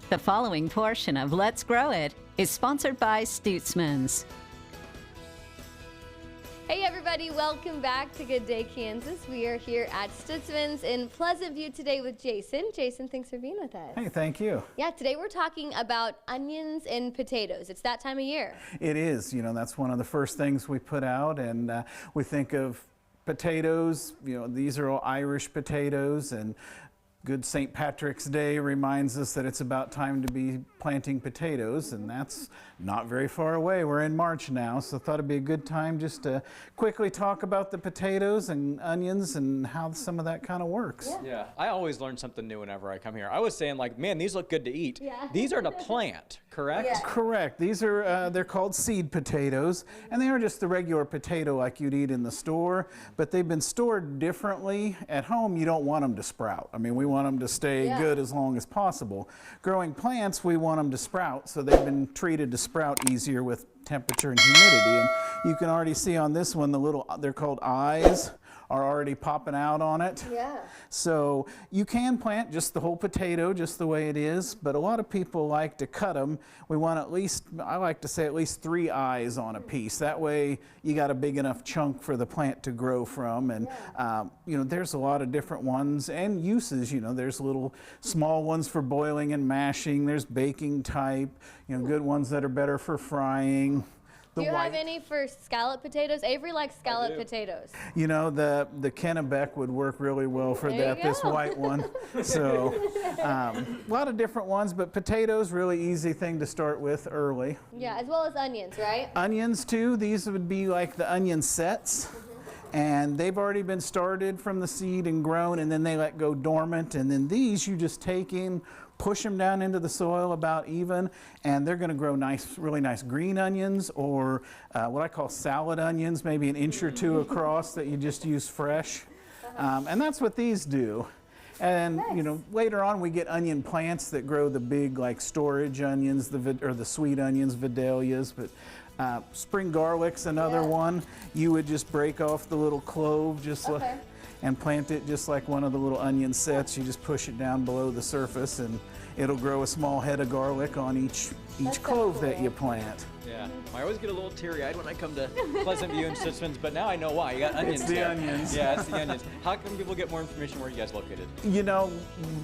The following portion of Let's Grow It is sponsored by Stutzman's. Hey everybody, welcome back to Good Day Kansas. We are here at Stutzman's in Pleasantview today with Jason. Jason, thanks for being with us. Hey, thank you. Yeah, today we're talking about onions and potatoes. It's that time of year. It is, you know, that's one of the first things we put out, and we think of potatoes, you know, these are all Irish potatoes, and good St. Patrick's Day reminds us that it's about time to be planting potatoes, and that's not very far away. We're in March now, so I thought it'd be a good time just to quickly talk about the potatoes and onions and how some of that kind of works. Yeah, I always learn something new whenever I come here. I was saying, like, man, these look good to eat. Yeah. These are to plant, correct? Yeah. Correct. These are, they're called seed potatoes, and they are just the regular potato like you'd eat in the store, but they've been stored differently. At home, you don't want them to sprout. I mean, we want them to stay good as long as possible. Growing plants, we want them to sprout, so they've been treated to sprout easier with temperature and humidity. And you can already see on this one, the little, they're called eyes, are already popping out on it. Yeah. So you can plant just the whole potato just the way it is, but a lot of people like to cut them. We want at least, I like to say at least 3 eyes on a piece. That way you got a big enough chunk for the plant to grow from. And you know, there's a lot of different ones and uses. You know, there's little small ones for boiling and mashing. There's baking type, you know, good ones that are better for frying. Do you have any for scallop potatoes? Avery likes scallop potatoes. You know, the Kennebec would work really well for that, this white one. So a lot of different ones, but potatoes, really easy thing to start with early. Yeah, as well as onions, right? Onions too, these would be like the onion sets. And they've already been started from the seed and grown, and then they let go dormant. And then these you just take in, push them down into the soil about even, and they're going to grow nice, really nice green onions, or what I call salad onions, maybe an inch or 2 across that you just use fresh. And that's what these do. And you know, later on we get onion plants that grow the big, like storage onions, or the sweet onions, Vidalias, but spring garlic's another one. You would just break off the little clove just like, and plant it just like one of the little onion sets. You just push it down below the surface and it'll grow a small head of garlic on each clove that you plant. Yeah, I always get a little teary-eyed when I come to Pleasantview and Stutzman's, but now I know why. You got onions. It's the onions. Yeah, it's the onions. How can people get more information? Where are you guys located? You know,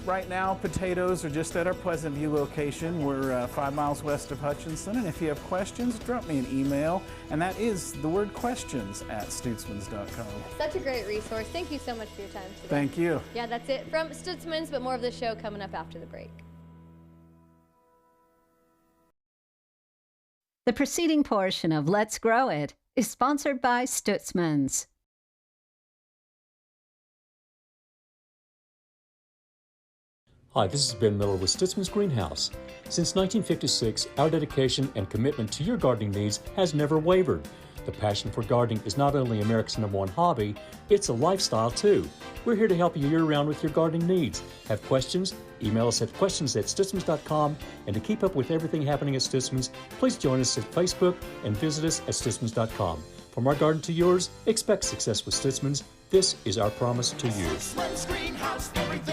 right now potatoes are just at our Pleasantview location. We're 5 miles west of Hutchinson, and if you have questions, drop me an email, and that is the word questions at stutzmans.com. Such a great resource. Thank you so much for your time today. Thank you. Yeah, that's it from Stutzman's, but more of the show coming up after the break. The preceding portion of Let's Grow It is sponsored by Stutzman's. Hi, this is Ben Miller with Stutzman's Greenhouse. Since 1956, our dedication and commitment to your gardening needs has never wavered. The passion for gardening is not only America's #1 hobby, it's a lifestyle too. We're here to help you year-round with your gardening needs. Have questions? Email us at questions@stutzmans.com. And to keep up with everything happening at Stutzman's, please join us at Facebook and visit us at stutzmans.com. From our garden to yours, expect success with Stutzman's. This is our promise to you. Stutzman's Greenhouse, everything